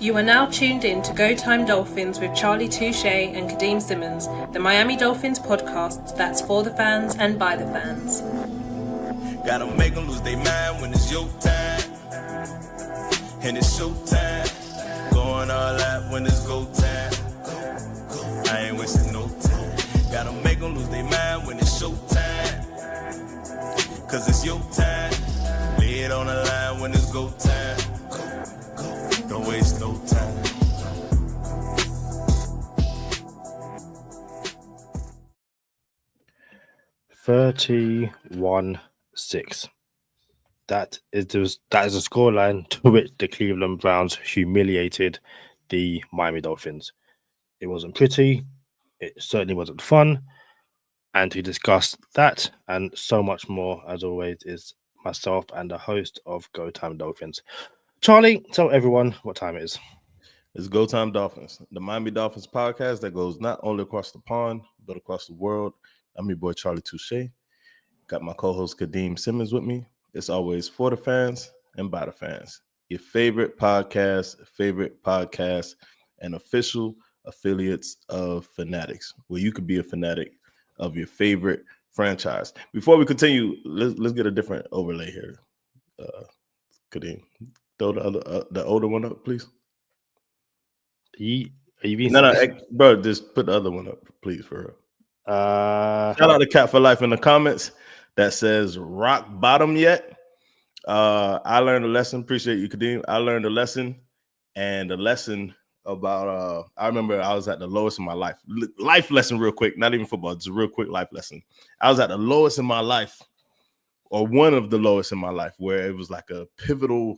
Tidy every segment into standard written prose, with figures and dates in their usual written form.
You are now tuned in to Go Time Dolphins with Charlie Touche and Kadeem Simmons, the Miami Dolphins podcast that's for the fans and by the fans. Gotta make them lose their mind when it's your time. And it's show time. Going all out when it's go time. I ain't wasting no time. Gotta make them lose their mind when it's show time. Cause it's your time. Lay it on the line when it's go time. Don't waste no time. (31-6). That is a scoreline to which the Cleveland Browns humiliated the Miami Dolphins. It wasn't pretty. It certainly wasn't fun. And to discuss that and so much more, as always, is myself and the host of Go Time Dolphins. Charlie, tell everyone what time it is. It's Go Time Dolphins, the Miami Dolphins podcast that goes not only across the pond, but across the world. I'm your boy, Charlie Touche. Got my co-host, Kadeem Simmons, with me. It's always for the fans and by the fans. Your favorite podcast, and official affiliates of Fanatics, where you could be a fanatic of your favorite franchise. Before we continue, let's get a different overlay here. Kadeem, throw the older one up, please. Bro, just put the other one up, please, for her. Shout out to Cat for Life in the comments that says rock bottom yet. I learned a lesson. Appreciate you, Kadeem. I learned a lesson, and the lesson about I remember I was at the lowest in my life. Life lesson real quick, not even football, just a real quick life lesson. I was at the lowest in my life, or one of the lowest in my life, where it was like a pivotal,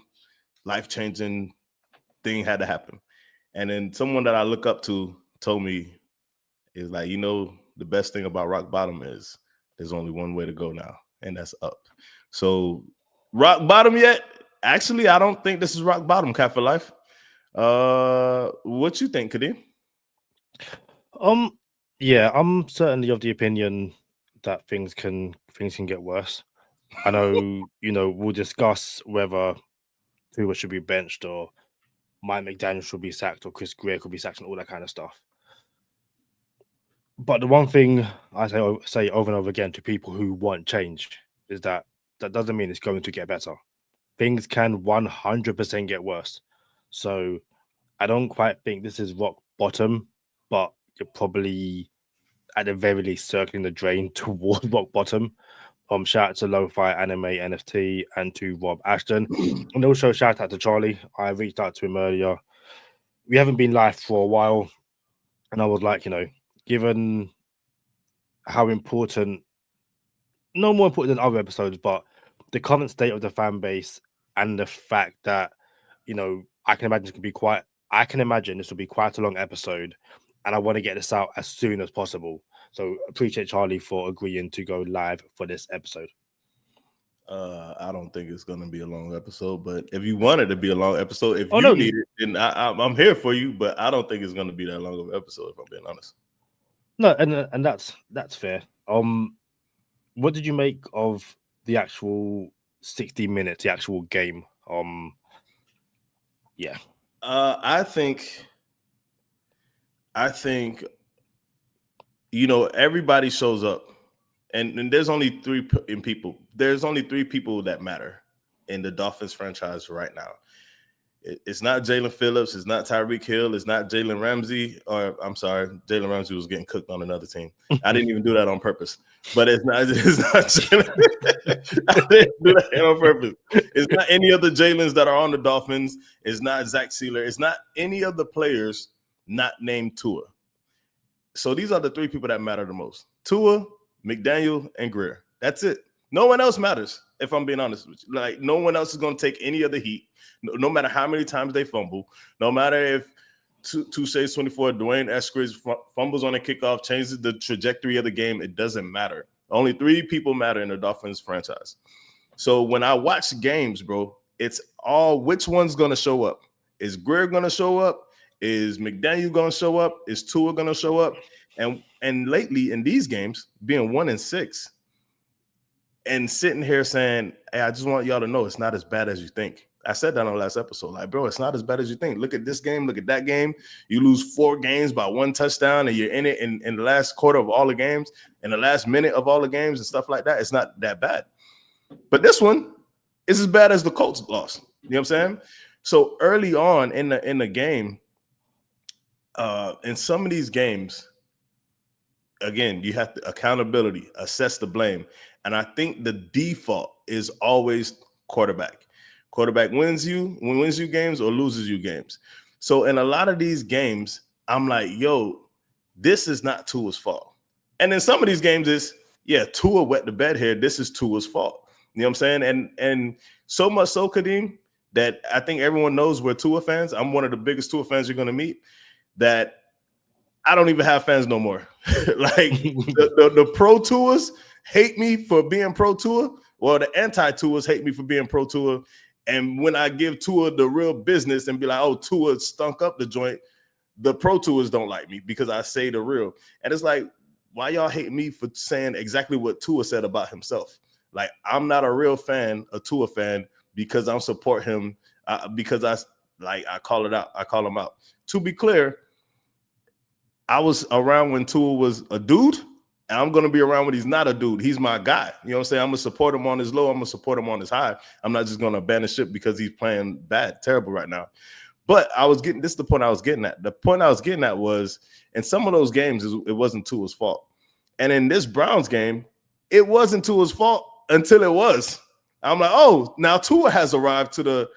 life-changing thing had to happen. And then someone that I look up to told me, is like, you know, the best thing about rock bottom is there's only one way to go now, and that's up. So rock bottom yet? Actually, I don't think this is rock bottom, Cat for Life. What you think, Kadeem? Yeah, I'm certainly of the opinion that things can get worse. I know, we'll discuss whether Tua should be benched or Mike McDaniel should be sacked or Chris Grier could be sacked and all that kind of stuff. But the one thing I say over and over again to people who want change is that doesn't mean it's going to get better. Things can 100% get worse. So I don't quite think this is rock bottom, but you're probably at the very least circling the drain towards rock bottom. Shout out to Lo-Fi Anime NFT and to Rob Ashton. And also shout out to Charlie. I reached out to him earlier. We haven't been live for a while. And I was like, given how important, no more important than other episodes, but the current state of the fan base and the fact that, I can imagine this will be quite a long episode, and I want to get this out as soon as possible. So appreciate Charlie for agreeing to go live for this episode. I don't think it's going to be a long episode, but if you want it to be a long episode, if you need it, then I'm here for you, but I don't think it's going to be that long of an episode, if I'm being honest. No, and that's fair. What did you make of the actual 60 minutes, the actual game? Yeah. I think everybody shows up, and there's only three people. There's only three people that matter in the Dolphins franchise right now. It's not Jalen Phillips. It's not Tyreek Hill. It's not Jalen Ramsey. Or I'm sorry, Jalen Ramsey was getting cooked on another team. I didn't even do that on purpose. But it's not Jalen. I didn't do that on purpose. It's not any of the Jalens that are on the Dolphins. It's not Zach Sealer. It's not any of the players not named Tua. So these are the three people that matter the most: Tua, McDaniel, and Grier. That's it. No one else matters, if I'm being honest with you. Like, no one else is going to take any of the heat, no matter how many times they fumble, no matter if Touche 24, Dwayne Eskridge fumbles on a kickoff, changes the trajectory of the game. It doesn't matter. Only three people matter in the Dolphins franchise. So when I watch games, bro, it's all which one's going to show up. Is Grier going to show up? Is McDaniel going to show up? Is Tua going to show up? And lately in these games, being 1-6, and sitting here saying, hey, I just want y'all to know it's not as bad as you think. I said that on the last episode. Like, bro, it's not as bad as you think. Look at this game. Look at that game. You lose 4 games by 1 touchdown, and you're in it in the last quarter of all the games, in the last minute of all the games and stuff like that. It's not that bad. But this one is as bad as the Colts loss. You know what I'm saying? So early on in the game, in some of these games, again, you have to accountability, assess the blame. And I think the default is always quarterback. Quarterback wins you games or loses you games. So in a lot of these games, I'm like, yo, this is not Tua's fault. And in some of these games, it's, yeah, Tua wet the bed here. This is Tua's fault. You know what I'm saying? And so much so, Kadeem, that I think everyone knows we're Tua fans. I'm one of the biggest Tua fans you're going to meet, that I don't even have fans no more. Like the pro Tuas hate me for being pro Tua. Well, the anti Tuas hate me for being pro Tua. And when I give Tua the real business and be like, oh, Tua stunk up the joint, the pro Tuas don't like me because I say the real. And it's like, why y'all hate me for saying exactly what Tua said about himself? Like, I'm not a real fan, a Tua fan, because I support him, because I call it out. I call him out. To be clear, I was around when Tua was a dude, and I'm going to be around when he's not a dude. He's my guy. You know what I'm saying? I'm going to support him on his low. I'm going to support him on his high. I'm not just going to abandon ship because he's playing bad, terrible right now. But this is the point I was getting at. The point I was getting at was, in some of those games, it wasn't Tua's fault. And in this Browns game, it wasn't Tua's fault until it was. I'm like, oh, now Tua has arrived to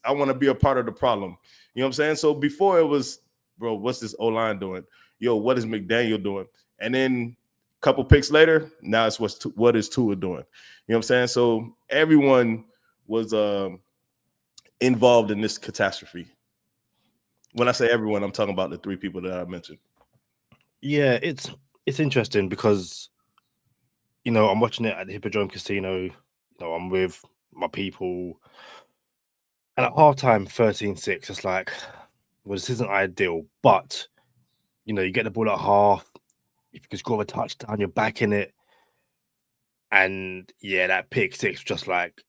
I want to be a part of the problem. You know what I'm saying? So before it was, bro, what's this O-line doing? Yo, what is McDaniel doing? And then a couple picks later, now it's what is Tua doing? You know what I'm saying? So everyone was involved in this catastrophe. When I say everyone, I'm talking about the 3 people that I mentioned. Yeah, it's interesting because, you know, I'm watching it at the Hippodrome Casino. You know, I'm with my people. And at halftime, 13-6, it's like, well, this isn't ideal. But, you know, you get the ball at half. If you can score a touchdown, you're back in it. And, yeah, that pick 6 just like,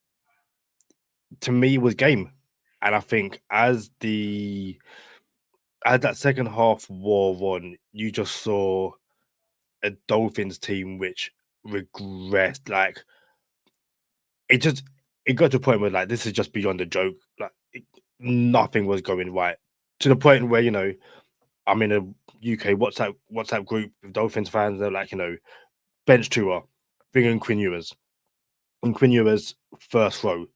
to me, was game. And I think as that second half wore on, you just saw a Dolphins team which regressed. Like, it got to a point where, like, this is just beyond a joke. Like, nothing was going right, to the point where, you know, I'm in a UK WhatsApp group with Dolphins fans. They're like, you know, bench Tua, bring in Quinn Ewers. And Quinn Ewers, first throw,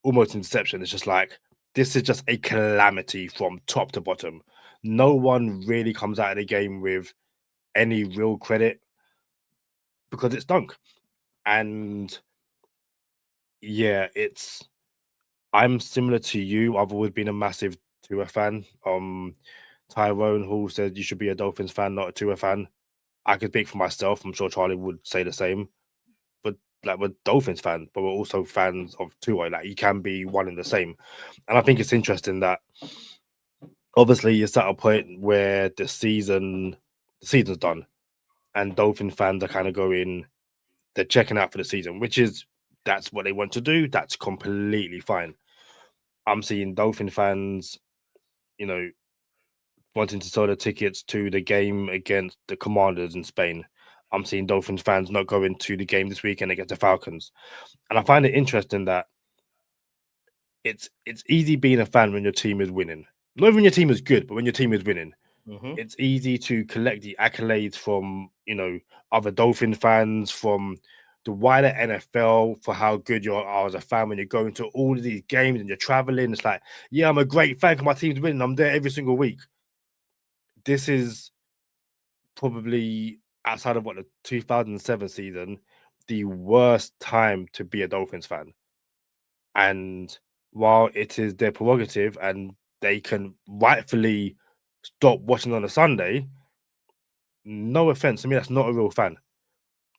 almost interception. It's just like, this is just a calamity from top to bottom. No one really comes out of the game with any real credit because it stunk. And yeah, I'm similar to you. I've always been a massive Tua fan. Tyrone Hall said you should be a Dolphins fan, not a Tua fan. I could speak for myself. I'm sure Charlie would say the same. But like, we're Dolphins fans, but we're also fans of Tua. Like, you can be one and the same. And I think it's interesting that obviously it's at a point where the season's done, and Dolphin fans are kind of they're checking out for the season, that's what they want to do. That's completely fine. I'm seeing Dolphin fans, you know, wanting to sell the tickets to the game against the Commanders in Spain. I'm seeing Dolphins fans not going to the game this weekend against the Falcons. And I find it interesting that it's easy being a fan when your team is winning. Not when your team is good, but when your team is winning. Mm-hmm. It's easy to collect the accolades from, you know, other Dolphin fans, from the wider NFL, for how good you are as a fan when you're going to all of these games and you're traveling. It's like, yeah, I'm a great fan because my team's winning. I'm there every single week. This is probably, outside of the 2007 season, the worst time to be a Dolphins fan. And while it is their prerogative and they can rightfully stop watching on a Sunday, no offense to me, that's not a real fan.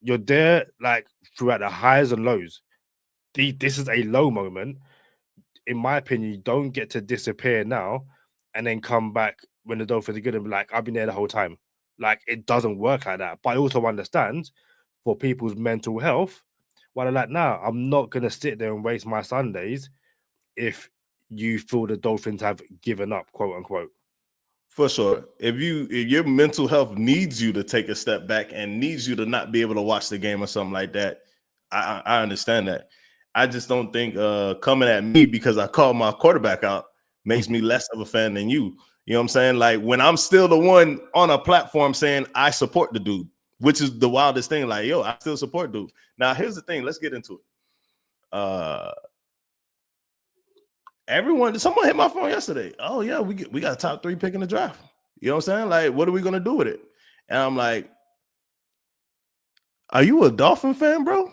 You're there like throughout the highs and lows. This is a low moment. In my opinion, you don't get to disappear now and then come back when the Dolphins are good and be like, I've been there the whole time. Like, it doesn't work like that. But I also understand, for people's mental health, why they're like, nah, I'm not going to sit there and waste my Sundays if you feel the Dolphins have given up, quote unquote. For sure. If your mental health needs you to take a step back and needs you to not be able to watch the game or something like that, I understand that. I just don't think coming at me because I called my quarterback out makes me less of a fan than you. You know what I'm saying? Like when I'm still the one on a platform saying I support the dude, which is the wildest thing. Like, yo, I still support dude. Now, here's the thing. Let's get into it. Someone hit my phone yesterday. Oh, yeah, we got a top 3 pick in the draft. You know what I'm saying? Like, what are we going to do with it? And I'm like, are you a Dolphin fan, bro?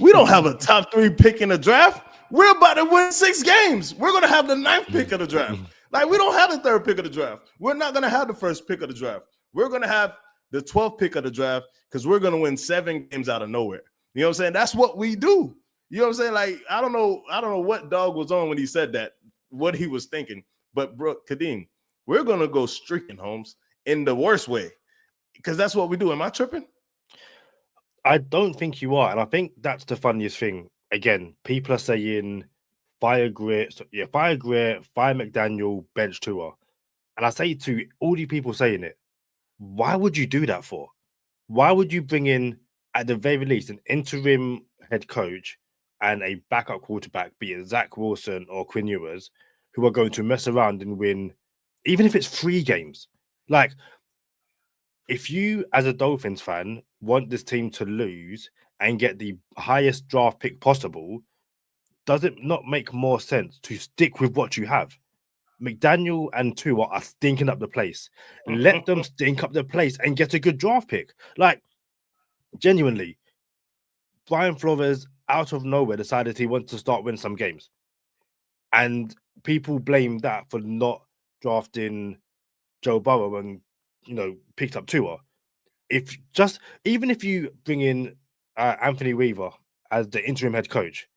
We don't have a top 3 pick in the draft. We're about to win 6 games. We're going to have the 9th pick of the draft. Like, we don't have the 3rd pick of the draft. We're not going to have the 1st pick of the draft. We're going to have the 12th pick of the draft because we're going to win 7 games out of nowhere. You know what I'm saying? That's what we do. You know what I'm saying? Like, I don't know what dog was on when he said that, what he was thinking. But, bro, Kadeem, we're going to go streaking, Holmes, in the worst way because that's what we do. Am I tripping? I don't think you are. And I think that's the funniest thing. Again, people are saying fire Grier, fire McDaniel, bench Tua. And I say to all the people saying it, why would you do that for? Why would you bring in, at the very least, an interim head coach and a backup quarterback, be it Zach Wilson or Quinn Ewers, who are going to mess around and win, even if it's 3 games? Like, if you, as a Dolphins fan, want this team to lose and get the highest draft pick possible, does it not make more sense to stick with what you have? McDaniel and Tua are stinking up the place. Let them stink up the place and get a good draft pick. Like, genuinely, Brian Flores, out of nowhere, decided he wanted to start winning some games. And people blame that for not drafting Joe Burrow and, picked up Tua. Even if you bring in Anthony Weaver as the interim head coach,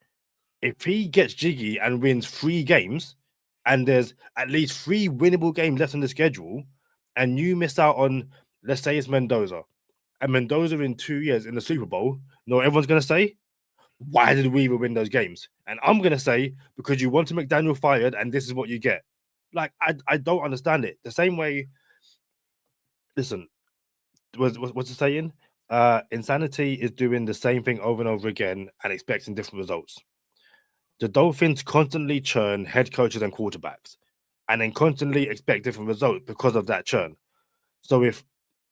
if he gets jiggy and wins 3 games, and there's at least 3 winnable games left on the schedule, and you miss out on, let's say it's Mendoza, and Mendoza in 2 years in the Super Bowl, everyone's going to say, why did Weaver win those games? And I'm going to say, because you wanted McDaniel fired, and this is what you get. Like, I don't understand it. The same way, listen, what's it saying? Insanity is doing the same thing over and over again and expecting different results. The Dolphins constantly churn head coaches and quarterbacks and then constantly expect different results because of that churn. So if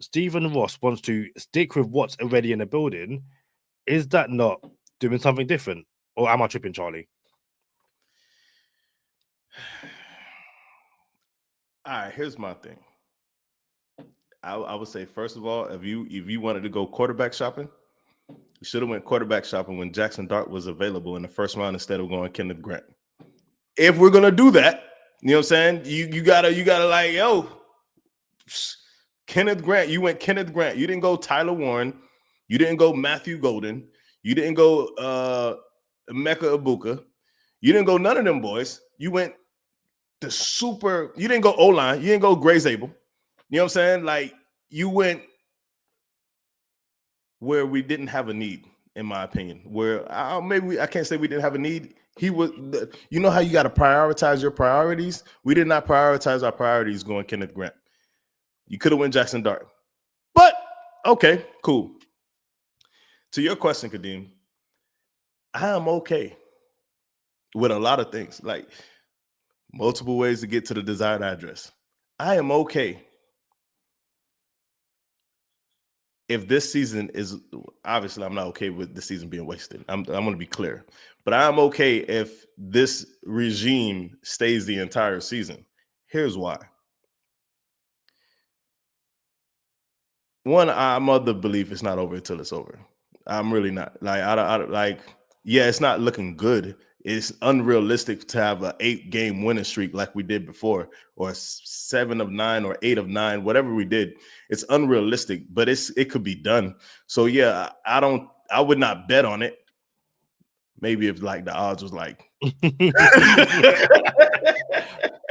Stephen Ross wants to stick with what's already in the building, is that not doing something different? Or am I tripping, Charlie? All right, here's my thing. I would say, first of all, if you wanted to go quarterback shopping, you should have went quarterback shopping when Jackson Dart was available in the first round instead of going Kenneth Grant. If we're gonna do that, you know what I'm saying? You gotta like, yo, Kenneth Grant. You went Kenneth Grant. You didn't go Tyler Warren. You didn't go Matthew Golden. You didn't go Emeka Ibuka. You didn't go none of them boys. You went you didn't go O-line. You didn't go Gray Zabel. You know what I'm saying? Like, you went where we didn't have a need, in my opinion. Where maybe I can't say we didn't have a need. He was, you know how you got to prioritize your priorities? We did not prioritize our priorities going Kenneth Grant. You could have went Jackson Dart. But, okay, cool. To your question, Kadeem, I am okay with a lot of things, like multiple ways to get to the desired address. I am okay if this season is, obviously I'm not okay with the season being wasted. I'm going to be clear. But I'm okay if this regime stays the entire season. Here's why. One, I'm of the belief it's not over until it's over. I'm really not. Like, yeah, it's not looking good. It's unrealistic to have an 8-game winning streak like we did before, or 7 of 9 or 8 of 9, whatever we did. It's unrealistic, but it could be done. So yeah, I would not bet on it. Maybe if like the odds was like it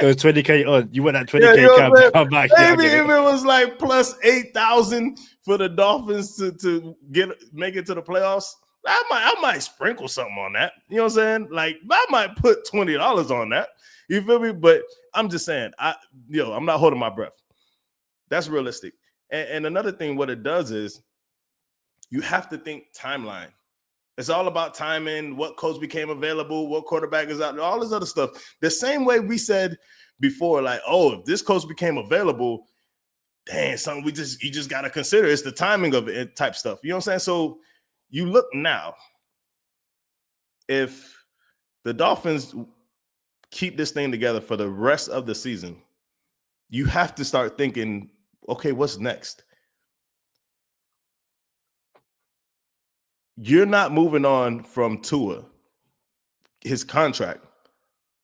was 20K on. You went at 20K, come back. Maybe if it was like plus 8,000 for the Dolphins to make it to the playoffs. I might sprinkle something on that. You know what I'm saying? Like I might put $20 on that. You feel me? But I'm just saying, I'm not holding my breath. That's realistic. And another thing, what it does is you have to think timeline. It's all about timing, what coach became available, what quarterback is out, all this other stuff. The same way we said before, like, oh, if this coach became available, dang, something you just got to consider. It's the timing of it type stuff. You know what I'm saying? So you look now, if the Dolphins keep this thing together for the rest of the season, you have to start thinking, okay, what's next? You're not moving on from Tua, his contract,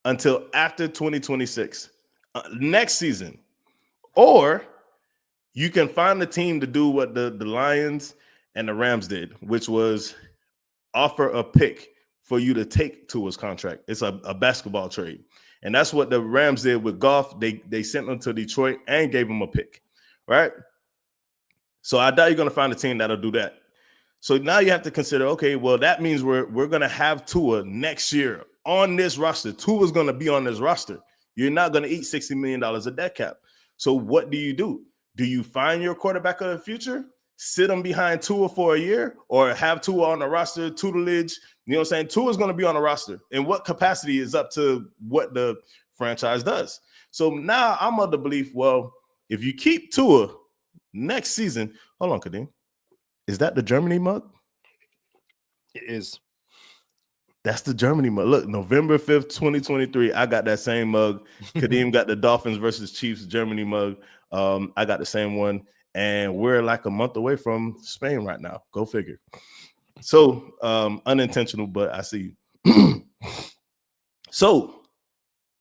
until after 2026, next season. Or you can find a team to do what the Lions and the Rams did, which was offer a pick for you to take Tua's contract. It's a basketball trade. And that's what the Rams did with Goff. They sent him to Detroit and gave him a pick, right? So I doubt you're going to find a team that'll do that. So now you have to consider, okay, well, that means we're going to have Tua next year on this roster. Tua's going to be on this roster. You're not going to eat $60 million of dead cap. So what do? Do you find your quarterback of the future, sit him behind Tua for a year, or have Tua on the roster, tutelage? You know what I'm saying? Tua's going to be on the roster. In what capacity is up to what the franchise does. So now I'm of the belief, well, if you keep Tua next season, hold on, Kadeem. Is that the Germany mug? It is. That's the Germany mug. Look, November 5th, 2023, I got that same mug. Kadeem got the Dolphins versus Chiefs Germany mug. I got the same one. And we're like a month away from Spain right now. Go figure. So, unintentional, but I see you. So,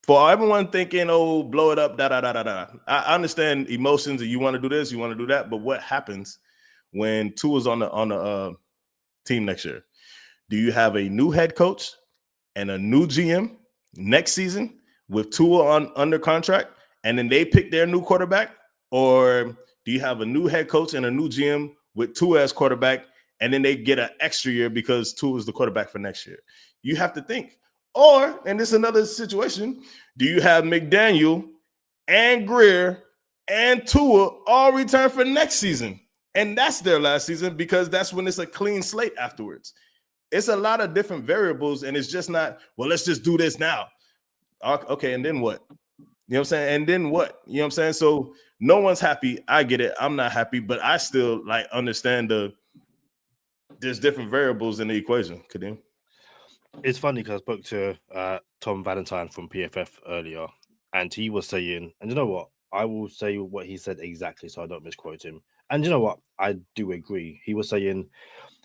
for everyone thinking, oh, blow it up, da. I understand emotions and you want to do this, you want to do that. But what happens when Tua's on the team next year? Do you have a new head coach and a new GM next season with Tua under contract, and then they pick their new quarterback? Or do you have a new head coach and a new GM with Tua as quarterback, and then they get an extra year because Tua is the quarterback for next year? You have to think. Or, and this is another situation, do you have McDaniel and Grier and Tua all return for next season? And that's their last season because that's when it's a clean slate afterwards. It's a lot of different variables, and it's just not, well, let's just do this now. Okay, and then what? You know what I'm saying? And then what? You know what I'm saying? So no one's happy. I get it. I'm not happy, but I still understand there's different variables in the equation. Kadeem? It's funny because I spoke to Tom Valentine from PFF earlier, and he was saying, and you know what? I will say what he said exactly so I don't misquote him. And you know what? I do agree. He was saying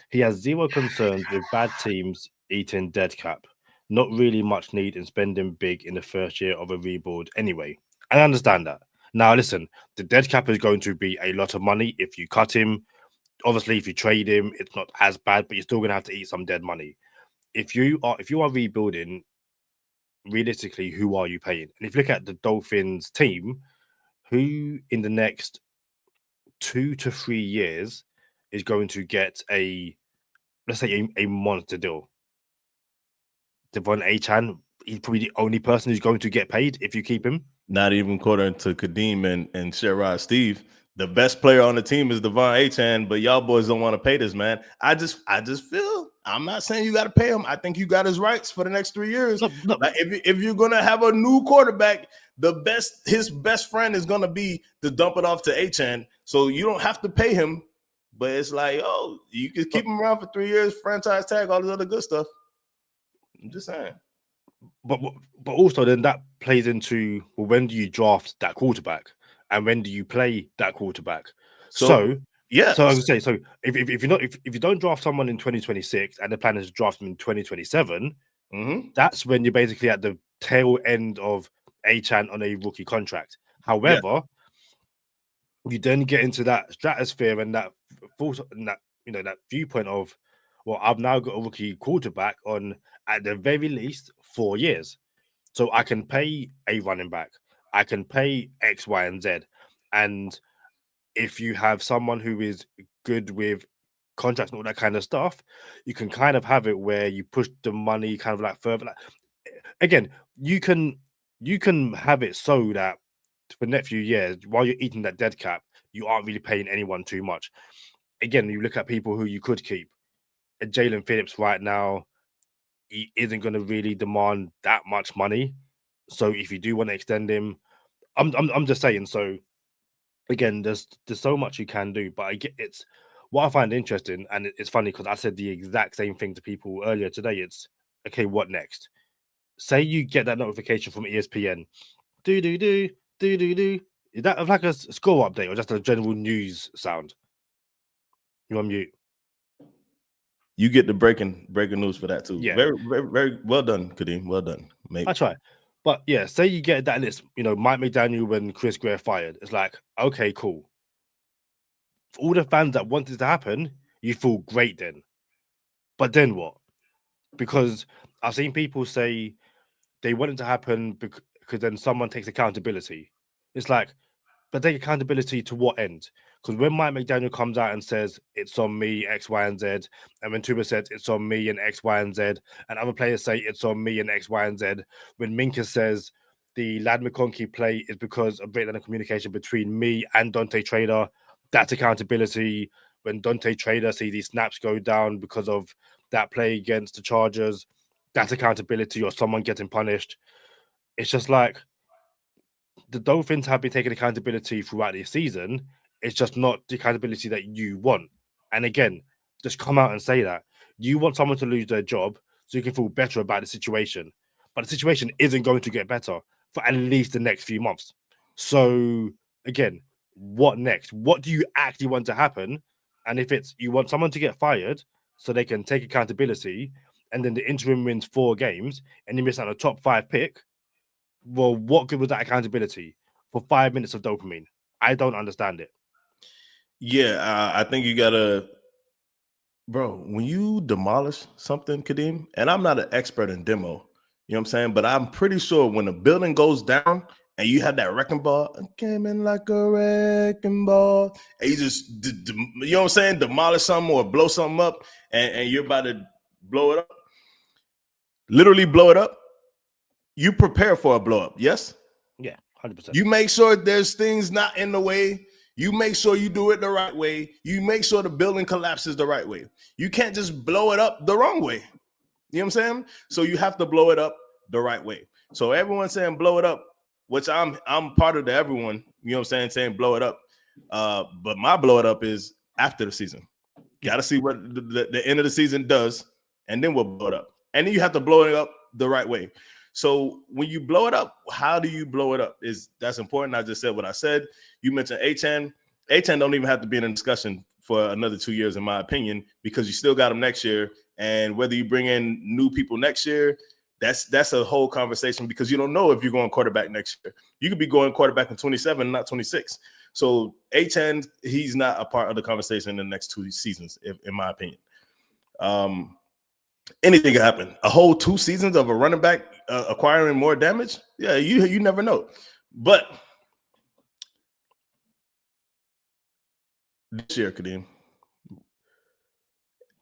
he has zero concerns with bad teams eating dead cap. Not really much need in spending big in the first year of a rebuild anyway. I understand that. Now, listen, the dead cap is going to be a lot of money if you cut him. Obviously, if you trade him, it's not as bad, but you're still going to have to eat some dead money. If you are rebuilding, realistically, who are you paying? And if you look at the Dolphins team, who in the next 2 to 3 years is going to get let's say a monster deal? Devon Achan, he's probably the only person who's going to get paid if you keep him. Not even according to Kadeem and Sherrod Steve. The best player on the team is Devon Achan, but y'all boys don't want to pay this man. I just feel, I'm not saying you got to pay him. I think you got his rights for the next 3 years. No. Like if you're gonna have a new quarterback, his best friend is gonna be to dump it off to Achan. So you don't have to pay him, but it's like, oh, you can keep him around for 3 years, franchise tag, all this other good stuff. I'm just saying. But also then that plays into, well, when do you draft that quarterback and when do you play that quarterback? So yeah. So I was gonna say, so if you don't draft someone in 2026 and the plan is to draft them in 2027, that's when you're basically at the tail end of Achan on a rookie contract. However, you then get into that stratosphere and that that viewpoint of, well, I've now got a rookie quarterback on at the very least 4 years. So I can pay a running back. I can pay X, Y, and Z. And if you have someone who is good with contracts and all that kind of stuff, you can kind of have it where you push the money kind of like further. Like, again, you can have it so that for the next few years, while you're eating that dead cap, you aren't really paying anyone too much. Again, you look at people who you could keep. Jalen Phillips right now, he isn't going to really demand that much money. So if you do want to extend him, I'm just saying. So again, there's so much you can do, but I get it's what I find interesting, and it's funny because I said the exact same thing to people earlier today. It's okay, what next? Say you get that notification from ESPN, do do do do do do. Is that like a score update or just a general news sound? You on mute? You get the breaking news for that too. Yeah. Very, very, very well done, Kadeem. Well done, mate. I try. But yeah, say you get that list, Mike McDaniel and Chris Grier fired. It's like, okay, cool. For all the fans that want it to happen, you feel great then. But then what? Because I've seen people say they want it to happen because then someone takes accountability. It's like, but take accountability to what end? Because when Mike McDaniel comes out and says it's on me, X, Y, and Z, and when Tua says it's on me and X, Y, and Z, and other players say it's on me and X, Y, and Z, when Minka says the Lad McConkey play is because of breakdown of communication between me and Dante Trader, that's accountability. When Dante Trader sees these snaps go down because of that play against the Chargers, that's accountability or someone getting punished. It's just like the Dolphins have been taking accountability throughout the season. It's just not the accountability that you want. And again, just come out and say that. You want someone to lose their job so you can feel better about the situation. But the situation isn't going to get better for at least the next few months. So again, what next? What do you actually want to happen? And if it's you want someone to get fired so they can take accountability, and then the interim wins 4 games and you miss out on a top 5 pick, well, what good was that accountability for 5 minutes of dopamine? I don't understand it. Yeah, I think you gotta, bro. When you demolish something, Kadeem, and I'm not an expert in demo, you know what I'm saying, but I'm pretty sure when a building goes down and you have that wrecking ball, I came in like a wrecking ball, and you just, you know what I'm saying, demolish something or blow something up, and you're about to blow it up, literally blow it up. You prepare for a blow up, yes? Yeah, 100%. You make sure there's things not in the way. You make sure you do it the right way. You make sure the building collapses the right way. You can't just blow it up the wrong way. You know what I'm saying? So you have to blow it up the right way. So everyone's saying blow it up, which I'm part of the everyone, you know what I'm saying blow it up. But my blow it up is after the season. Got to see what the end of the season does, and then we'll blow it up. And then you have to blow it up the right way. So when you blow it up, how do you blow it up? That's important. I just said what I said. You mentioned A-10. A-10 don't even have to be in a discussion for another 2 years, in my opinion, because you still got him next year. And whether you bring in new people next year, that's a whole conversation, because you don't know if you're going quarterback next year. You could be going quarterback in 27, not 26. So A-10, he's not a part of the conversation in the next 2 seasons, in my opinion. Anything can happen. A whole 2 seasons of a running back acquiring more damage. Yeah, you never know. But this year, Kadeem,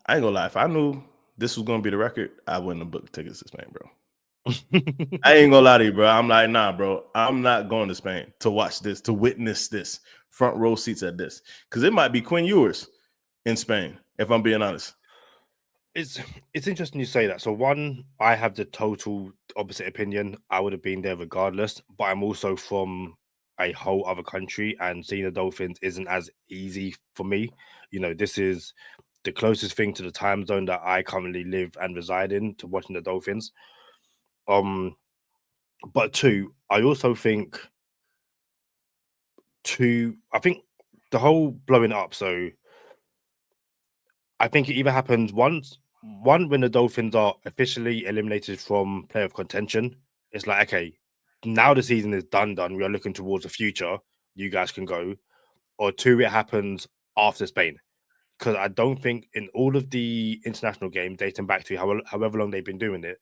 I ain't gonna lie. If I knew this was gonna be the record, I wouldn't have booked tickets to Spain, bro. I ain't gonna lie to you, bro. I'm like, nah, bro. I'm not going to Spain to watch this, to witness this, front row seats at this, because it might be Quinn Ewers in Spain, if I'm being honest. It's interesting you say that. So one, I have the total opposite opinion. I would have been there regardless, but I'm also from a whole other country, and seeing the Dolphins isn't as easy for me. This is the closest thing to the time zone that I currently live and reside in to watching the Dolphins. But 2, I also think I think the whole blowing up. So I think it either happens once. One, when the Dolphins are officially eliminated from playoff contention, it's like, okay, now the season is done. We are looking towards the future. You guys can go. Or 2, it happens after Spain. Because I don't think in all of the international games dating back to however long they've been doing it,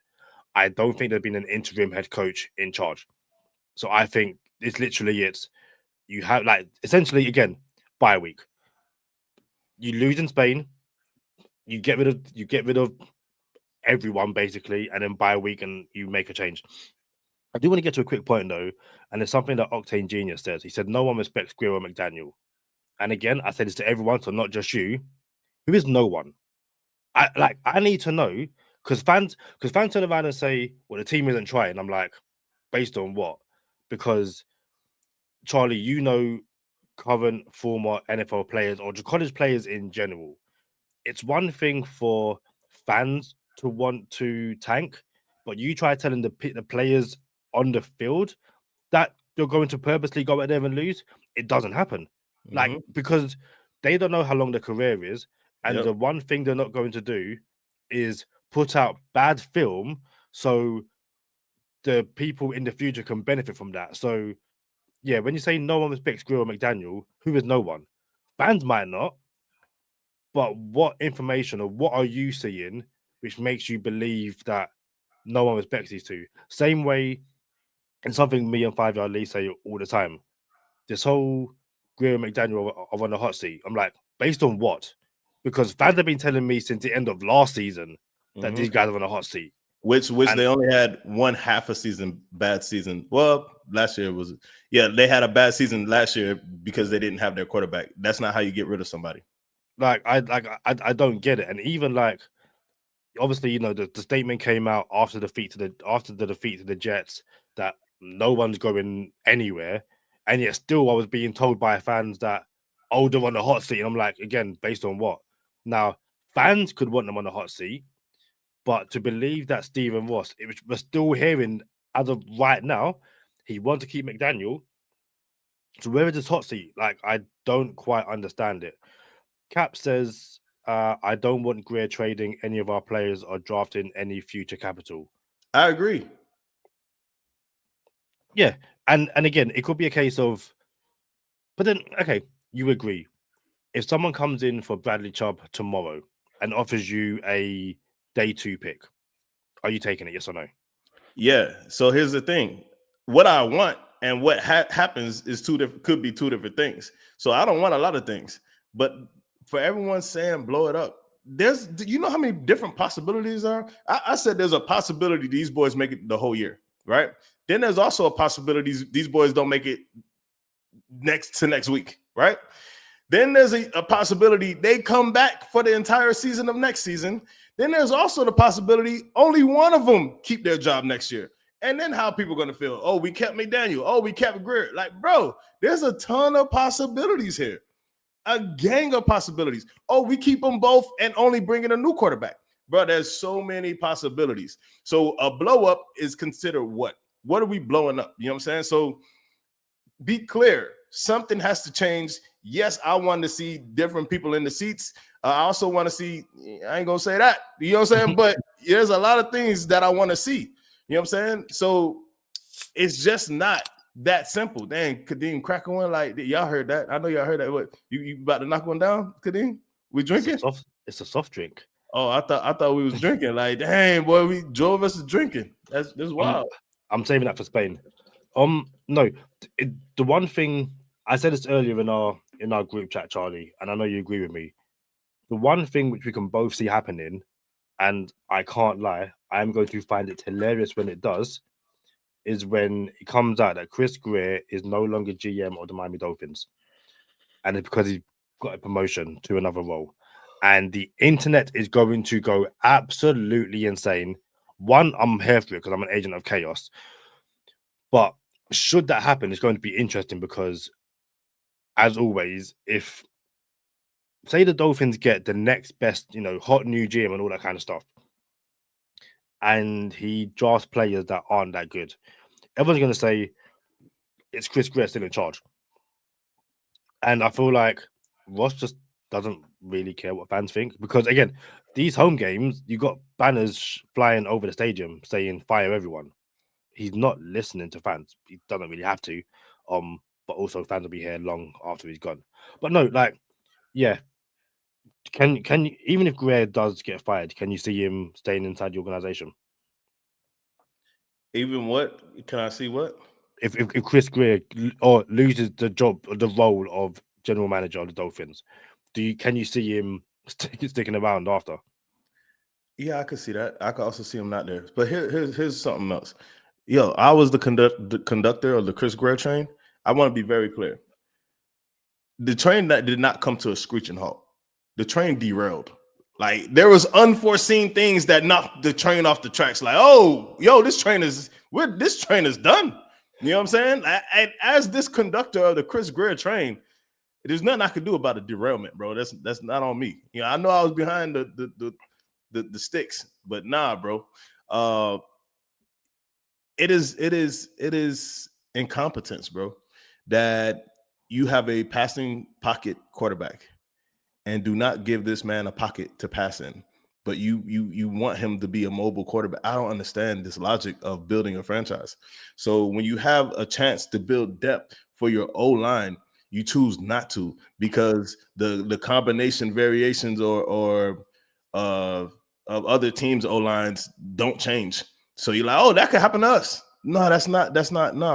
I don't think there's been an interim head coach in charge. So I think you have, like, essentially, again, bye week. You lose in Spain, you get rid of everyone basically, and then by a week and you make a change. I do want to get to a quick point though, and it's something that Octane Genius says. He said no one respects Grier or McDaniel. And again, I said this to everyone, so not just you. Who is no one? I need to know, because fans turn around and say, well, the team isn't trying. I'm like, based on what? Because Charlie, you know, current former NFL players or just college players in general. It's one thing for fans to want to tank, but you try telling the players on the field that you're going to purposely go out there and lose. It doesn't happen. Like, because they don't know how long their career is. And the one thing they're not going to do is put out bad film so the people in the future can benefit from that. So, yeah, when you say no one respects Grier or McDaniel, who is no one? Fans might not, but what information or what are you seeing which makes you believe that no one respects these two? Same way, and something me and 5 Yard Lee say all the time, this whole Grier and McDaniel are on the hot seat. I'm like, based on what? Because fans have been telling me since the end of last season that these guys are on a hot seat. Which they only had one half a season, bad season. Well, last year was, they had a bad season last year because they didn't have their quarterback. That's not how you get rid of somebody. I don't get it. And even like, obviously, you know, the statement came out after the defeat to the Jets that no one's going anywhere. And yet still I was being told by fans that, oh, they're on the hot seat. And I'm like, again, based on what? Now, fans could want them on the hot seat, but to believe that Stephen Ross, we're still hearing as of right now, he wants to keep McDaniel. So where is this hot seat? Like, I don't quite understand it. Cap says, I don't want Grier trading any of our players or drafting any future capital. I agree. Yeah. And again, it could be a case of, but then, okay, you agree. If someone comes in for Bradley Chubb tomorrow and offers you a day 2 pick, are you taking it? Yes or no? Yeah. So here's the thing: what I want and what happens is could be two different things. So I don't want a lot of things, but for everyone saying blow it up, you know how many different possibilities are? I said there's a possibility these boys make it the whole year, right? Then there's also a possibility these boys don't make it next week, right? Then there's a possibility they come back for the entire season of next season. Then there's also the possibility only one of them keep their job next year. And then how people are going to feel? Oh, we kept McDaniel. Oh, we kept Grier. Like, bro, there's a ton of possibilities here. A gang of possibilities. Oh, we keep them both and only bring in a new quarterback. Bro, there's so many possibilities. So a blow up is considered what? What are we blowing up? You know what I'm saying? So be clear. Something has to change. Yes, I want to see different people in the seats. I also want to see, I ain't going to say that. You know what I'm saying? But there's a lot of things that I want to see. You know what I'm saying? So it's just not that simple. Dang, Kadeem, crack one like y'all heard that. I know y'all heard that. What you about to knock one down, Kadeem? We drinking? It's a soft drink. Oh, I thought we was drinking. Like, dang, boy, we drove us to drinking. That's wild. I'm saving that for Spain. No, the one thing I said this earlier in our group chat, Charlie, and I know you agree with me. The one thing which we can both see happening, and I can't lie, I am going to find it hilarious when it does, is when it comes out that Chris Grier is no longer GM of the Miami Dolphins. And it's because he's got a promotion to another role. And the internet is going to go absolutely insane. One, I'm here for it because I'm an agent of chaos. But should that happen, it's going to be interesting because, as always, if, say the Dolphins get the next best, hot new GM and all that kind of stuff, and he drafts players that aren't that good, everyone's going to say it's Chris Grier still in charge. And I feel like Ross just doesn't really care what fans think because, again, these home games, you got banners flying over the stadium saying fire everyone. He's not listening to fans. He doesn't really have to. But also fans will be here long after he's gone. But no, like, yeah. Can you, even if Grier does get fired, can you see him staying inside the organization? Even what? Can I see what? If Chris Grier or loses the job, the role of general manager of the Dolphins, can you see him sticking around after. Yeah, I could see that. I could also see him not there. But here's something else. Yo, I was the conductor of the Chris Grier train. I want to be very clear. The train that did not come to a screeching halt. The train derailed. Like there was unforeseen things that knocked the train off the tracks. Like, oh, yo, this train is done. You know what I'm saying? As this conductor of the Chris Grier train, there's nothing I could do about a derailment, bro. That's not on me. You know, I know I was behind the sticks, but nah, bro. It is incompetence, bro, that you have a passing pocket quarterback and do not give this man a pocket to pass in, but you want him to be a mobile quarterback. I don't understand this logic of building a franchise. So when you have a chance to build depth for your O-line, you choose not to because the combination variations or of other teams' O-lines don't change. So you're like, oh, that could happen to us. No, that's not,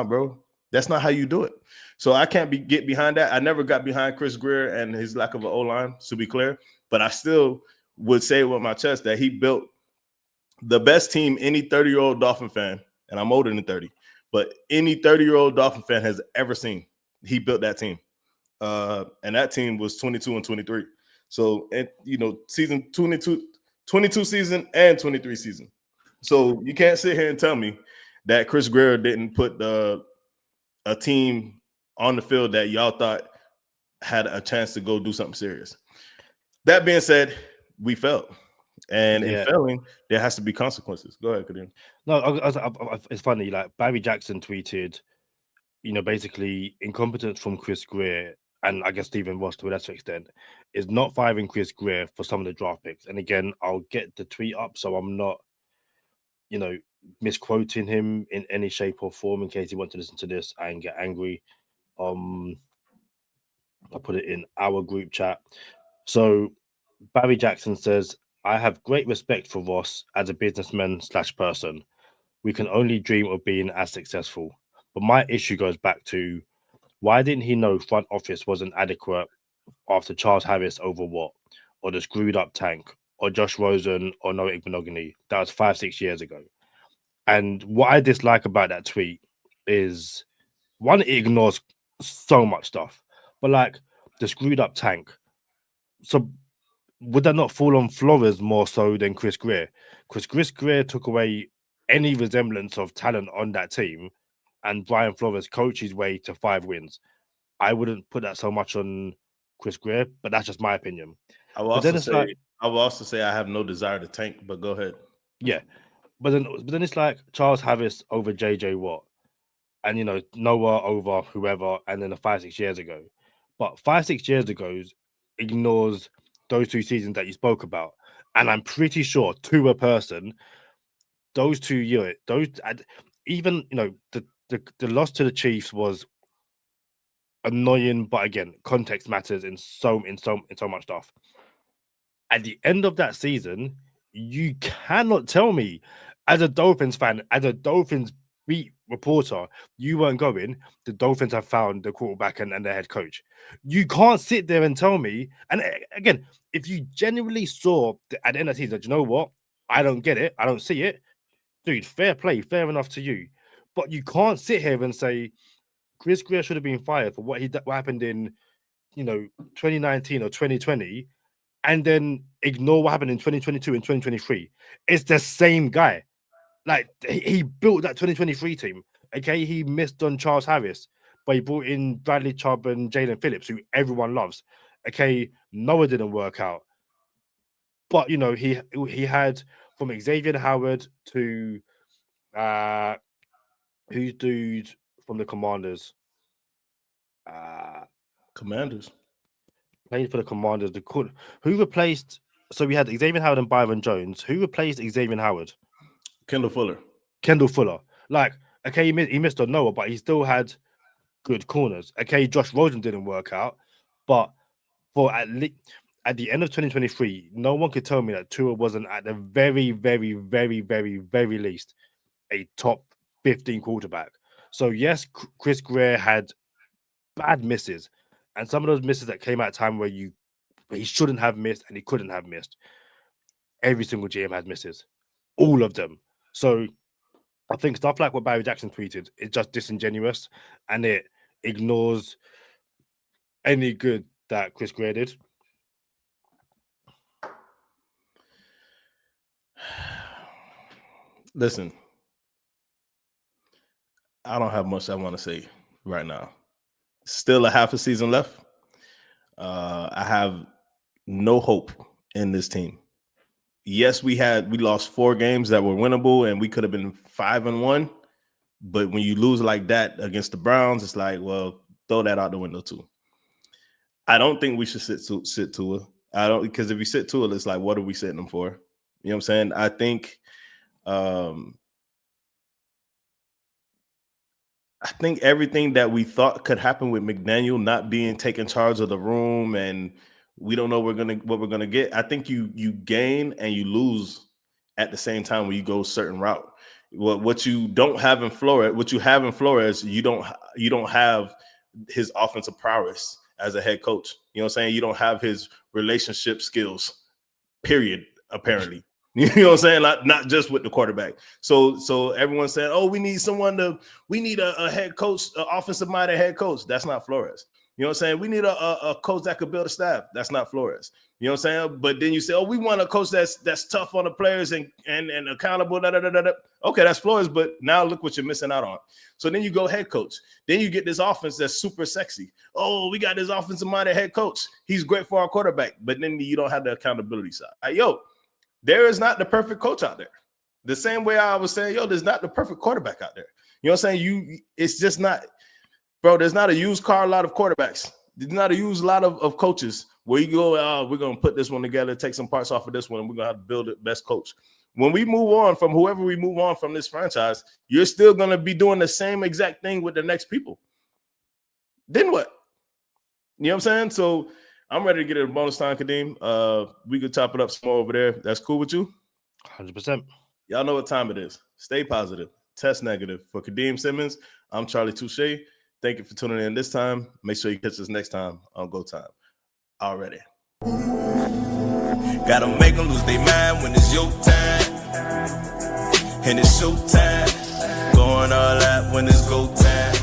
bro. That's not how you do it. So I can't get behind that. I never got behind Chris Grier and his lack of an O-line, to be clear. But I still would say with my chest that he built the best team any 30-year-old Dolphin fan, and I'm older than 30, but any 30-year-old Dolphin fan has ever seen. He built that team. And that team was 22 and 23. So, season 22 season and 23 season. So you can't sit here and tell me that Chris Grier didn't put a team on the field that y'all thought had a chance to go do something serious. That being said, we failed. And in failing, there has to be consequences. Go ahead, Kadeem. No, it's funny. Like Barry Jackson tweeted, basically incompetence from Chris Grier, and I guess Stephen Ross to a lesser extent, is not firing Chris Grier for some of the draft picks. And again, I'll get the tweet up so I'm not, misquoting him in any shape or form in case he wants to listen to this and get angry. I put it in our group chat. So Barry Jackson says, I have great respect for Ross as a businessman / person. We can only dream of being as successful. But my issue goes back to why didn't he know front office wasn't adequate after Charles Harris over what? Or the screwed up tank? Or Josh Rosen or Noah Igbenogany? That was 5-6 years ago. And what I dislike about that tweet is, one, it ignores so much stuff. But like the screwed up tank. So would that not fall on Flores more so than Chris Grier? Because Chris Grier took away any resemblance of talent on that team, and Brian Flores coached his way to 5 wins. I wouldn't put that so much on Chris Grier, but that's just my opinion. I will also say I have no desire to tank, but go ahead. Yeah. But then it's like Charles Harris over JJ Watt, and Noah over whoever, and then 5-6 years ago. But 5-6 years ago ignores those 2 seasons that you spoke about, and I'm pretty sure to a person, those 2 years, even the loss to the Chiefs was annoying, but again, context matters in so much stuff. At the end of that season, you cannot tell me, as a Dolphins fan, as a Dolphins beat reporter, you weren't going, the Dolphins have found the quarterback and the head coach. You can't sit there and tell me. And again, if you genuinely saw at the end of the season, you know what? I don't get it. I don't see it. Dude, fair play, fair enough to you. But you can't sit here and say Chris Grier should have been fired for what happened in 2019 or 2020, and then ignore what happened in 2022 and 2023. It's the same guy. Like, he built that 2023 team. Okay, he missed on Charles Harris, but he brought in Bradley Chubb and Jalen Phillips, who everyone loves. Okay, Noah didn't work out, but he had from Xavier Howard to who's dude from the Commanders. Commanders played for the Commanders. Who replaced? So we had Xavier Howard and Byron Jones. Who replaced Xavier Howard? Kendall Fuller. Like, okay, he missed on Noah, but he still had good corners. Okay, Josh Rosen didn't work out, but for at the end of 2023, no one could tell me that Tua wasn't at the very, very, very, very, very least a top 15 quarterback. So yes, Chris Grier had bad misses, and some of those misses that came at a time where you but he shouldn't have missed and he couldn't have missed. Every single GM has misses, all of them. So I think stuff like what Barry Jackson tweeted is just disingenuous, and it ignores any good that Chris Grier did. Listen, I don't have much I want to say right now. Still a half a season left. I have no hope in this team. Yes, we lost 4 games that were winnable, and we could have been 5-1. But when you lose like that against the Browns, it's like, well, throw that out the window too. I don't think we should sit Tua. I don't, because if you sit Tua, it's like, what are we sitting them for? You know what I'm saying? I think everything that we thought could happen with McDaniel not being taking charge of the room, and we don't know what we're gonna get. I think you gain and you lose at the same time when you go a certain route. What you don't have in Flores, what you have in Flores, you don't have his offensive prowess as a head coach. You know what I'm saying? You don't have his relationship skills, period, apparently. You know what I'm saying? Not just with the quarterback. So everyone's saying, oh, we need a head coach, an offensive-minded head coach. That's not Flores. You know what I'm saying? We need a coach that could build a staff. That's not Flores. You know what I'm saying? But then you say, oh, we want a coach that's tough on the players and accountable. Okay, that's Flores, but now look what you're missing out on. So then you go head coach. Then you get this offense that's super sexy. Oh, we got this offensive-minded head coach. He's great for our quarterback. But then you don't have the accountability side. There is not the perfect coach out there. The same way I was saying, there's not the perfect quarterback out there. You know what I'm saying? It's just not, bro, there's not a used car, a lot of quarterbacks. There's not a used lot of coaches where you go, we're going to put this one together, take some parts off of this one, and we're going to have to build the best coach. When we move on from whoever we move on from this franchise, you're still going to be doing the same exact thing with the next people. Then what? You know what I'm saying? So I'm ready to get it a bonus time, Kadeem. We could top it up some more over there. That's cool with you? 100%. Y'all know what time it is. Stay positive. Test negative. For Kadeem Simmons, I'm Charlie Touche. Thank you for tuning in this time. Make sure you catch us next time on Go Time. Already. Gotta make them lose their mind when it's your time. And it's show time. Going all out when it's go time.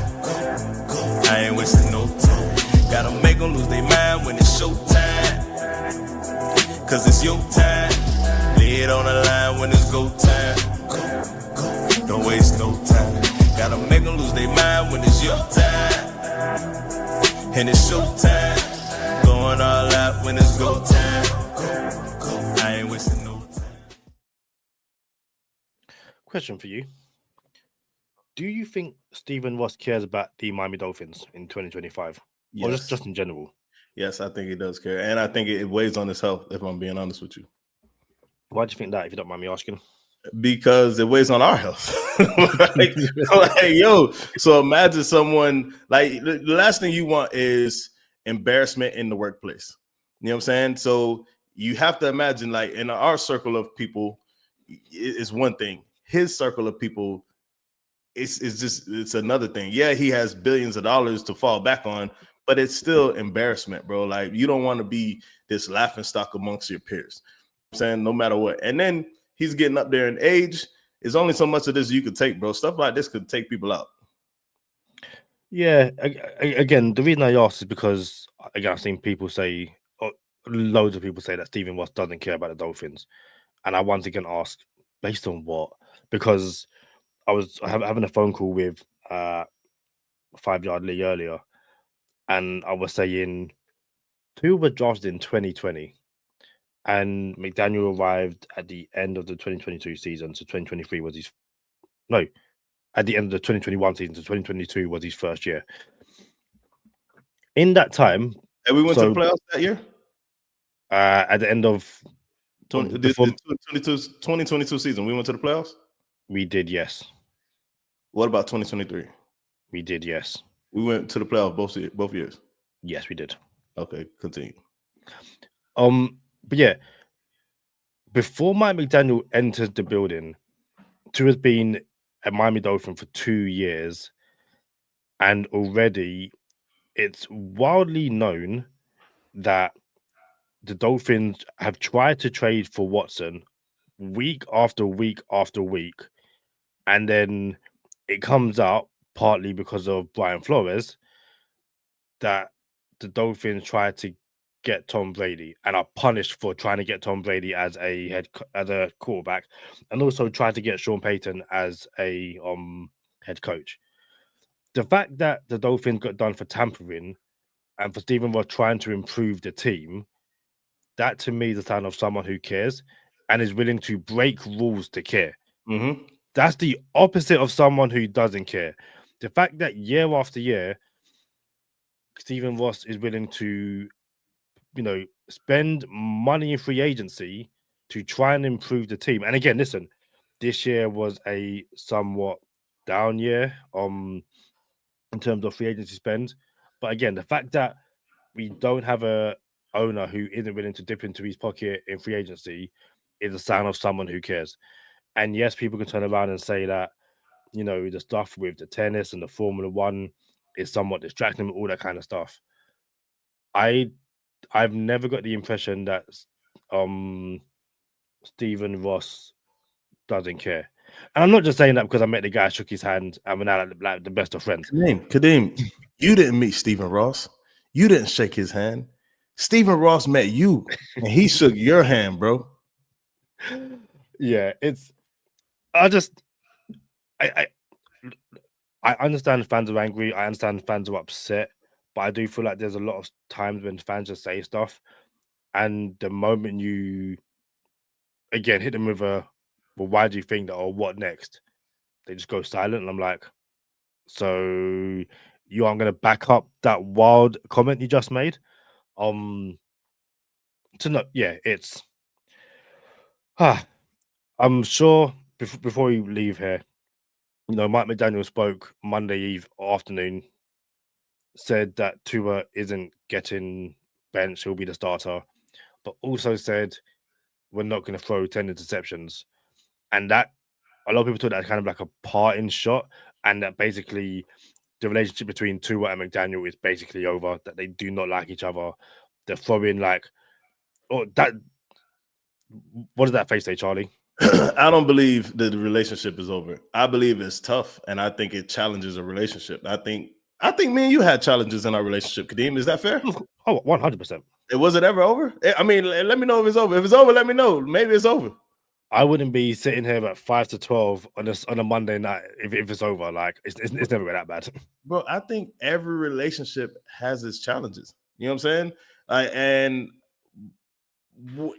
I ain't wasting no time. Gotta make them lose their mind when it's show time. Cause it's your time. Lay it on the line when it's go time. Don't waste no time. Gotta make them lose their mind when it's your time. And it's show time. Going all out when it's go time. I ain't wasting no time. Question for you. Do you think Stephen Ross cares about the Miami Dolphins in 2025? Yes. Or just in general? Yes, I think he does care. And I think it weighs on his health, if I'm being honest with you. Why do you think that, if you don't mind me asking? Because it weighs on our health. So imagine someone, like, the last thing you want is embarrassment in the workplace. You know what I'm saying? So you have to imagine, like, in our circle of people, it's one thing. His circle of people, it's another thing. Yeah, he has billions of dollars to fall back on, but it's still embarrassment, bro. Like, you don't want to be this laughing stock amongst your peers. You know what I'm saying, no matter what. And then he's getting up there in age. There's only so much of this you could take, bro. Stuff like this could take people out. Yeah, again, the reason I asked is because, again, I've seen people say, loads of people say that Stephen Ross doesn't care about the Dolphins. And I once again ask, based on what? Because I was having a phone call with 5 Yard Lee earlier, and I was saying Tua was drafted in 2020, and McDaniel arrived at the end of the 2022 season. So 2023 was at the end of the 2021 season. So 2022 was his first year. In that time, and we went to the playoffs that year. At the end of the 2022 season, we went to the playoffs. We did, yes. What about 2023? We did, yes. We went to the playoffs both years. Yes, we did. Okay, continue. But yeah, before Mike McDaniel entered the building, Tua has been a Miami Dolphin for 2 years, and already it's wildly known that the Dolphins have tried to trade for Watson week after week after week, and then it comes out partly because of Brian Flores that the Dolphins tried to get Tom Brady and are punished for trying to get Tom Brady as a quarterback, and also tried to get Sean Payton as a head coach. The fact that the Dolphins got done for tampering and for Stephen Ross trying to improve the team, that to me is a sign of someone who cares and is willing to break rules to care. Mm-hmm. That's the opposite of someone who doesn't care. The fact that year after year, Stephen Ross is willing to, spend money in free agency to try and improve the team. And again, listen, this year was a somewhat down year in terms of free agency spend. But again, the fact that we don't have a owner who isn't willing to dip into his pocket in free agency is a sign of someone who cares. And yes, people can turn around and say that, the stuff with the tennis and the Formula One is somewhat distracting, all that kind of stuff. I've never got the impression that Stephen Ross doesn't care. And I'm not just saying that because I met the guy, shook his hand, and we're now like the best of friends. Kadeem, you didn't meet Stephen Ross. You didn't shake his hand. Stephen Ross met you, and he shook your hand, bro. Yeah, I understand fans are angry. I understand fans are upset, but I do feel like there's a lot of times when fans just say stuff, and the moment you again hit them with a, well, why do you think that, or what next? They just go silent, and I'm like, so you aren't going to back up that wild comment you just made? So no, yeah, it's. I'm sure before you leave here, Mike McDaniel spoke Monday Eve afternoon, said that Tua isn't getting benched, he'll be the starter, but also said we're not going to throw 10 interceptions. And that, a lot of people took that kind of like a parting shot, and that basically the relationship between Tua and McDaniel is basically over, that they do not like each other. They're throwing like, oh, that. What does that face say, Charlie? I don't believe that the relationship is over. I believe it's tough, and I think it challenges a relationship. I think me and you had challenges in our relationship, Kadeem. Is that fair? Oh, 100%. Was it ever over? I mean, let me know if it's over. If it's over, let me know. Maybe it's over. I wouldn't be sitting here at 5 to 12 on a Monday night if it's over. Like, it's never been that bad. Bro, I think every relationship has its challenges. You know what I'm saying?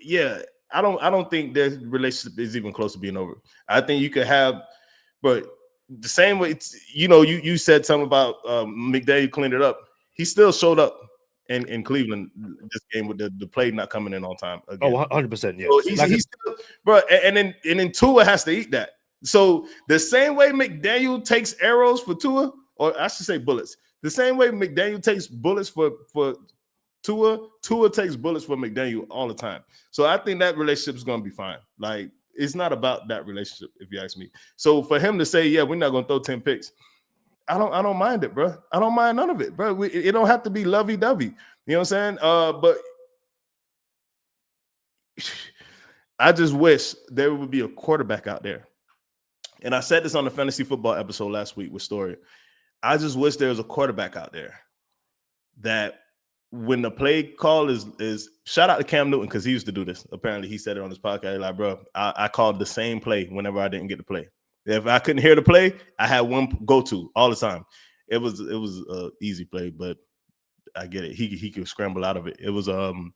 Yeah. I don't think their relationship is even close to being over. I think you could have, but the same way, you said something about McDaniel cleaned it up. He still showed up in Cleveland this game with the play not coming in on time again. Oh, 100%, yeah. So he's still, bro, and then Tua has to eat that. So the same way McDaniel takes arrows for Tua, or I should say bullets, the same way McDaniel takes bullets for Tua takes bullets for McDaniel all the time. So I think that relationship is going to be fine. Like, it's not about that relationship, if you ask me. So for him to say, yeah, we're not going to throw 10 picks, I don't mind it, bro. I don't mind none of it, bro. It don't have to be lovey-dovey. You know what I'm saying? But I just wish there would be a quarterback out there. And I said this on the fantasy football episode last week with Story. I just wish there was a quarterback out there that when the play call is shout out to Cam Newton, because he used to do this. Apparently, he said it on his podcast. Like, bro, I called the same play whenever I didn't get the play. If I couldn't hear the play, I had one go-to all the time. It was an easy play, but I get it. He could scramble out of it. It was all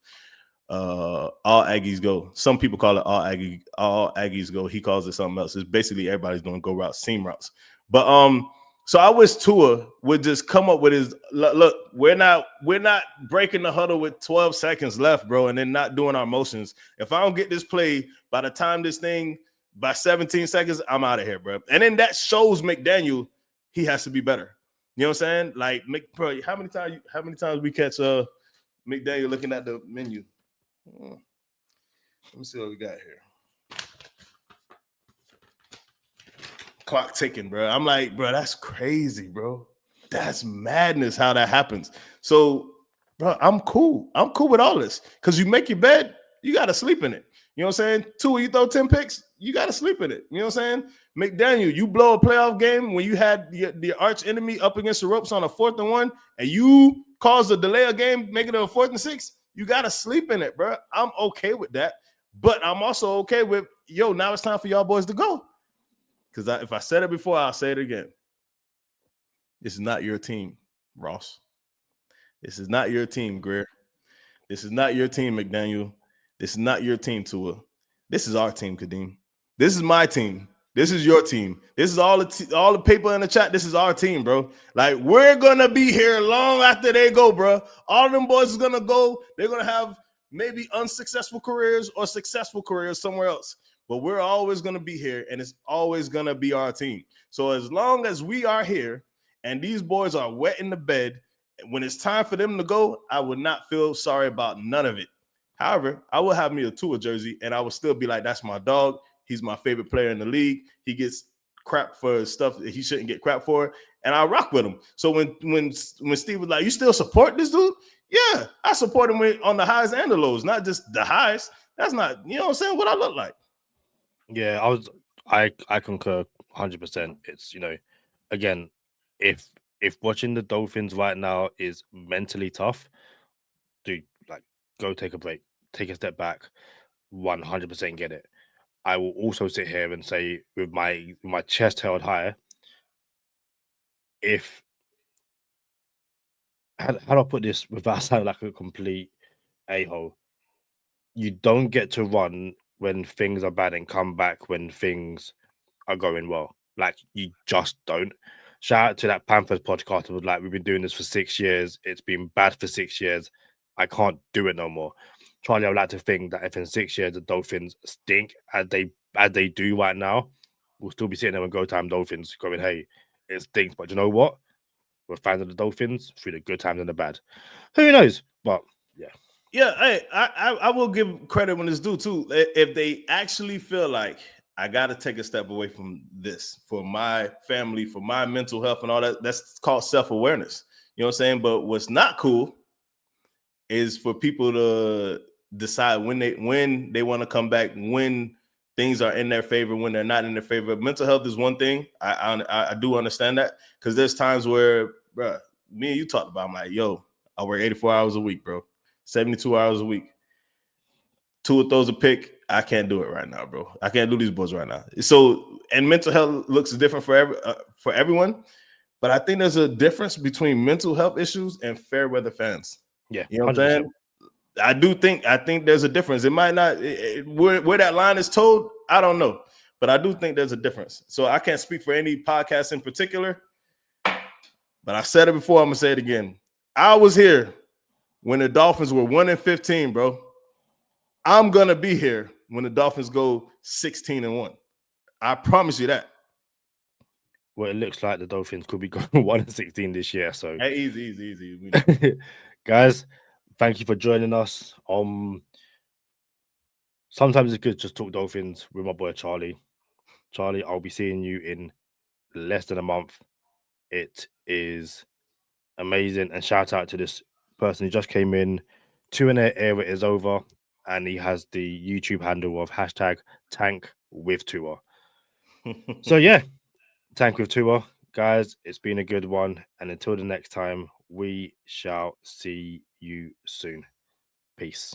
Aggies go. Some people call it all Aggies go. He calls it something else. It's basically everybody's doing go routes, seam routes. But so I wish Tua would just come up with his look. We're not breaking the huddle with 12 seconds left, bro, and then not doing our motions. If I don't get this play by the time this thing by 17 seconds, I'm out of here, bro. And then that shows McDaniel he has to be better. You know what I'm saying? Like, bro, how many times we catch McDaniel looking at the menu? Let me see what we got here. Clock ticking, bro. I'm like, bro, that's crazy, bro. That's madness how that happens. So bro, I'm cool. I'm cool with all this because you make your bed, you got to sleep in it. You know what I'm saying? Tua, you throw 10 picks, you got to sleep in it. You know what I'm saying? McDaniel, you blow a playoff game when you had the arch enemy up against the ropes on a 4th and 1, and you caused a delay of game, making it a 4th and 6. You got to sleep in it, bro. I'm okay with that. But I'm also okay with, now it's time for y'all boys to go. Because if I said it before, I'll say it again. This is not your team, Ross. This is not your team, Grier. This is not your team, McDaniel. This is not your team, Tua. This is our team, Kadeem. This is my team. This is your team. This is all the people in the chat. This is our team, bro. Like, we're going to be here long after they go, bro. All of them boys is going to go. They're going to have maybe unsuccessful careers or successful careers somewhere else. But we're always going to be here, and it's always going to be our team. So as long as we are here and these boys are wet in the bed, when it's time for them to go, I would not feel sorry about none of it. However, I will have me a Tua jersey, and I would still be like, that's my dog. He's my favorite player in the league. He gets crap for stuff that he shouldn't get crap for, and I rock with him. So when Steve was like, you still support this dude? Yeah, I support him on the highs and the lows, not just the highs. That's not, you know what I'm saying, what I look like. Yeah, I concur 100%. It's, again, if watching the Dolphins right now is mentally tough, dude, like, go take a break, take a step back, 100% get it. I will also sit here and say, with my chest held high, how do I put this without sounding like a complete a-hole? You don't get to run when things are bad and come back when things are going well. Like, you just don't. Shout out to that Panthers podcast. It was like, we've been doing this for 6 years. It's been bad for 6 years. I can't do it no more. Charlie, I would like to think that if in 6 years the Dolphins stink as they do right now, we'll still be sitting there with Go Time Dolphins going, hey, it stinks. But you know what? We're fans of the Dolphins through the good times and the bad. Who knows? But yeah. Yeah, hey, I will give credit when it's due too. If they actually feel like I got to take a step away from this for my family, for my mental health and all that, that's called self-awareness. You know what I'm saying? But what's not cool is for people to decide when they want to come back, when things are in their favor, when they're not in their favor. Mental health is one thing. I do understand that, because there's times where, bro, me and you talked about, I'm like, yo, I work 84 hours a week, bro. 72 hours a week. Tua throws a pick. I can't do it right now, bro. I can't do these boys right now. So, and mental health looks different for everyone. But I think there's a difference between mental health issues and fair weather fans. Yeah, you know what I'm saying? I think there's a difference. It might not where that line is told, I don't know. But I do think there's a difference. So I can't speak for any podcast in particular. But I said it before, I'm gonna say it again. I was here when the Dolphins were 1-15, bro. I'm gonna be here when the Dolphins go 16-1. I promise you that. Well, it looks like the Dolphins could be going 1-16 this year. So hey, easy. Guys, thank you for joining us. Sometimes it's good to just talk Dolphins with my boy Charlie. Charlie, I'll be seeing you in less than a month. It is amazing. And shout out to this person who just came in. 2-0 era is over. And he has the YouTube handle of #TankWithTua. So yeah, Tank with Tua. Guys, it's been a good one. And until the next time, we shall see you soon. Peace.